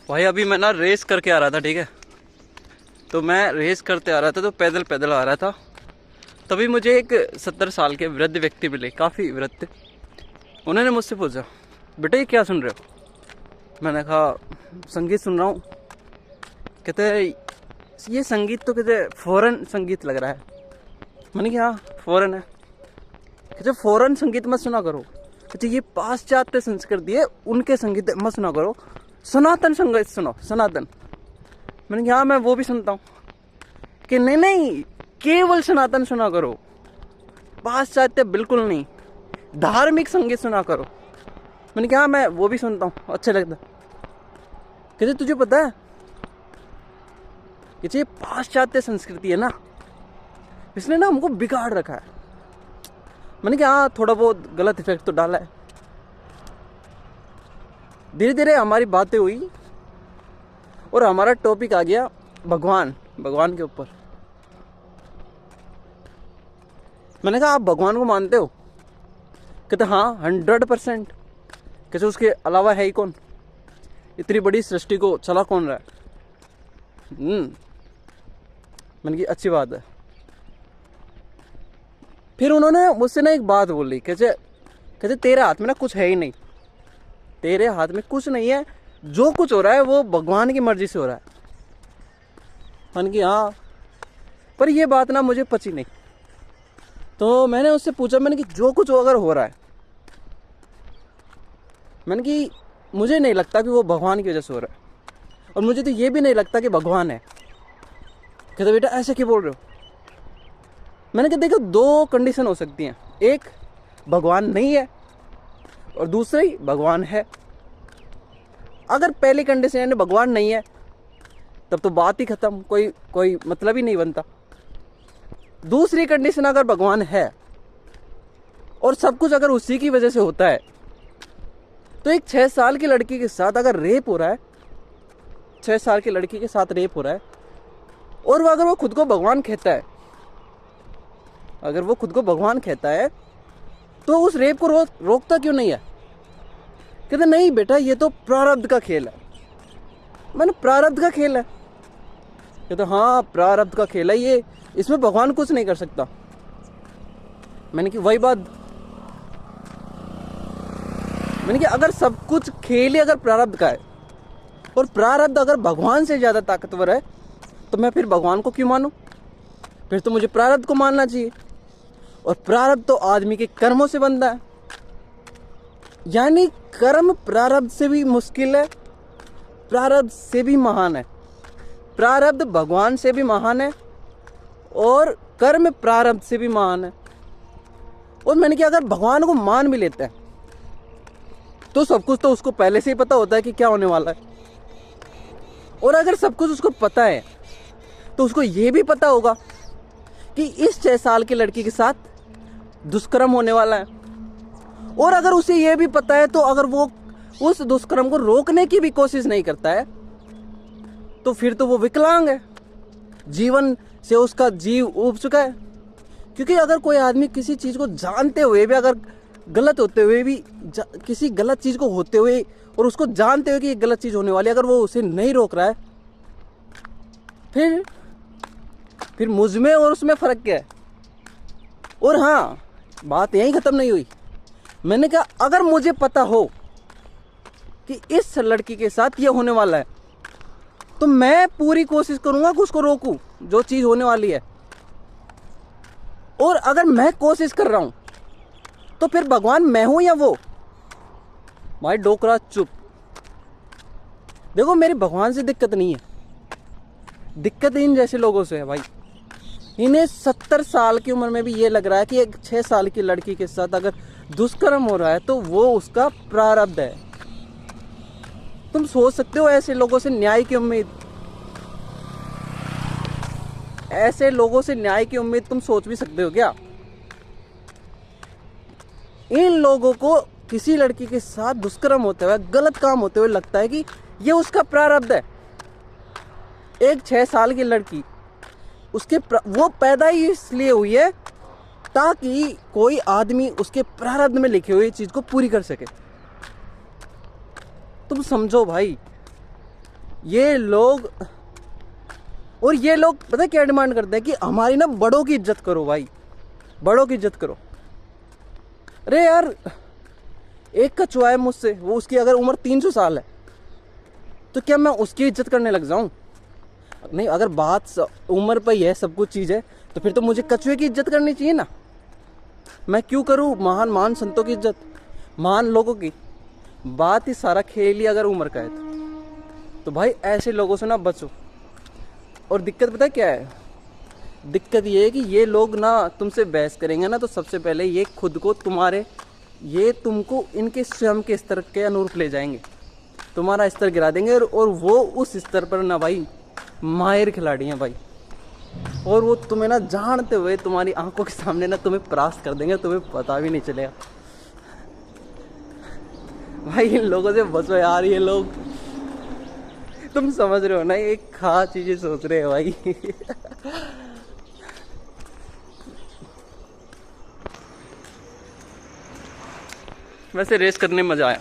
भाई अभी मैं ना रेस करके आ रहा था, ठीक है। तो मैं रेस करते आ रहा था तो पैदल पैदल आ रहा था। तभी मुझे एक 70 साल के वृद्ध व्यक्ति मिले, काफ़ी वृद्ध थे। उन्होंने मुझसे पूछा, बेटा ये क्या सुन रहे हो? मैंने कहा संगीत सुन रहा हूँ। कहते ये संगीत तो कहते फॉरेन संगीत लग रहा है। मैंने कहा हाँ फॉरेन है। कहते फॉरेन संगीत मत सुना करो। कहते ये पाश्चात्य संस्कृति है, उनके संगीत मत सुना करो, सनातन संगीत सुनो, सनातन। मैंने कहा हाँ मैं वो भी सुनता हूँ। कि नहीं नहीं, केवल सनातन सुना करो, पाश्चात्य बिल्कुल नहीं, धार्मिक संगीत सुना करो। मैंने कहा हाँ मैं वो भी सुनता हूँ, अच्छा लगता। कहते तुझे पता है कि ये पाश्चात्य संस्कृति है ना, इसने ना हमको बिगाड़ रखा है। मैंने कहा हाँ थोड़ा बहुत गलत इफेक्ट तो डाला है। धीरे धीरे हमारी बातें हुई और हमारा टॉपिक आ गया भगवान के ऊपर। मैंने कहा आप भगवान को मानते हो? कहते हाँ 100%। कहते उसके अलावा है ही कौन, इतनी बड़ी सृष्टि को चला कौन रहा है? मैंने कहा अच्छी बात है। फिर उन्होंने मुझसे ना एक बात बोली, कहते तेरे हाथ में ना कुछ है ही नहीं, तेरे हाथ में कुछ नहीं है, जो कुछ हो रहा है वो भगवान की मर्जी से हो रहा है। मैंने कहा हाँ, पर ये बात ना मुझे पची नहीं। तो मैंने उससे पूछा, मैंने कि जो कुछ अगर हो रहा है, मैंने कि मुझे नहीं लगता कि वो भगवान की वजह से हो रहा है, और मुझे तो ये भी नहीं लगता कि भगवान है। कहते बेटा ऐसे क्यों बोल रहे हो? मैंने कहा देखो दो कंडीशन हो सकती हैं, एक भगवान नहीं है और दूसरी भगवान है। अगर पहली कंडीशन यानी भगवान नहीं है तब तो बात ही खत्म, कोई मतलब ही नहीं बनता। दूसरी कंडीशन अगर भगवान है और सब कुछ अगर उसी की वजह से होता है, तो एक 6 साल की लड़की के साथ अगर रेप हो रहा है, 6 साल की लड़की के साथ रेप हो रहा है, और वो अगर वो खुद को भगवान कहता है, अगर वो खुद को भगवान कहता है तो उस रेप को रोकता क्यों नहीं है? कहते नहीं बेटा ये तो प्रारब्ध का खेल है। मैंने प्रारब्ध का खेल है? कहते हाँ प्रारब्ध का खेल है ये, इसमें भगवान कुछ नहीं कर सकता। मैंने कि वही बात, मैंने कि अगर सब कुछ खेल ही अगर प्रारब्ध का है और प्रारब्ध अगर भगवान से ज्यादा ताकतवर है, तो मैं फिर भगवान को क्यों मानूं? फिर तो मुझे प्रारब्ध को मानना चाहिए। और प्रारब्ध तो आदमी के कर्मों से बनता है, यानी कर्म प्रारब्ध से भी मुश्किल है, प्रारब्ध से भी महान है। प्रारब्ध भगवान से भी महान है और कर्म प्रारब्ध से भी महान है। और मैंने कहा अगर भगवान को मान भी लेते हैं तो सब कुछ तो उसको पहले से ही पता होता है कि क्या होने वाला है। और अगर सब कुछ उसको पता है तो उसको ये भी पता होगा कि इस 6 साल की लड़की के साथ दुष्कर्म होने वाला है। और अगर उसे ये भी पता है तो अगर वो उस दुष्कर्म को रोकने की भी कोशिश नहीं करता है तो फिर तो वो विकलांग है, जीवन से उसका जीव उब चुका है। क्योंकि अगर कोई आदमी किसी चीज को जानते हुए भी, अगर गलत होते हुए भी, किसी गलत चीज को होते हुए और उसको जानते हुए कि ये गलत चीज होने वाली है, अगर वो उसे नहीं रोक रहा है, फिर मुझ में और उसमें फर्क क्या है? और हाँ बात यहीं खत्म नहीं हुई। मैंने कहा अगर मुझे पता हो कि इस लड़की के साथ ये होने वाला है तो मैं पूरी कोशिश करूंगा कि उसको रोकूं, जो चीज होने वाली है। और अगर मैं कोशिश कर रहा हूं तो फिर भगवान मैं हूं या वो? भाई डोकरा चुप। देखो मेरी भगवान से दिक्कत नहीं है, दिक्कत इन जैसे लोगों से है भाई। इन्हें 70 साल की उम्र में भी ये लग रहा है कि एक 6 साल की लड़की के साथ अगर दुष्कर्म हो रहा है तो वो उसका प्रारब्ध है। तुम सोच सकते हो ऐसे लोगों से न्याय की उम्मीद, ऐसे लोगों से न्याय की उम्मीद तुम सोच भी सकते हो क्या? इन लोगों को किसी लड़की के साथ दुष्कर्म होते हुए, गलत काम होते हुए लगता है कि ये उसका प्रारब्ध है। एक 6 साल की लड़की, वो पैदा ही इसलिए हुई है ताकि कोई आदमी उसके प्रारब्ध में लिखी हुई चीज को पूरी कर सके। तुम समझो भाई, ये लोग, और ये लोग पता है क्या डिमांड करते हैं कि हमारी ना बड़ों की इज्जत करो भाई, बड़ों की इज्जत करो। अरे यार, एक कछुआ है मुझसे, वो उसकी अगर उम्र 300 साल है, तो क्या मैं उसकी इज्जत करने लग जाऊं? नहीं, अगर बात उम्र पर ही है, सब कुछ चीज़ है, तो फिर तो मुझे कछुए की इज्जत करनी चाहिए ना। मैं क्यों करूं महान महान संतों की इज्जत, महान लोगों की? बात ही सारा खेल ही अगर उम्र का है तो भाई ऐसे लोगों से ना बचो। और दिक्कत पता है क्या है? दिक्कत ये है कि ये लोग ना तुमसे बहस करेंगे ना, तो सबसे पहले ये खुद को ये तुमको इनके स्वयं के स्तर के अनुरूप ले जाएंगे, तुम्हारा स्तर गिरा देंगे, और वो उस स्तर पर ना भाई माहिर खिलाड़ी हैं भाई। और वो तुम्हें ना जानते हुए तुम्हारी आंखों के सामने ना तुम्हें परास्त कर देंगे, तुम्हें पता भी नहीं चलेगा। भाई इन लोगों से बचो यार, ये लोग तुम समझ रहे हो ना, ये खास चीजें सोच रहे हो भाई। वैसे रेस करने में मजा आया।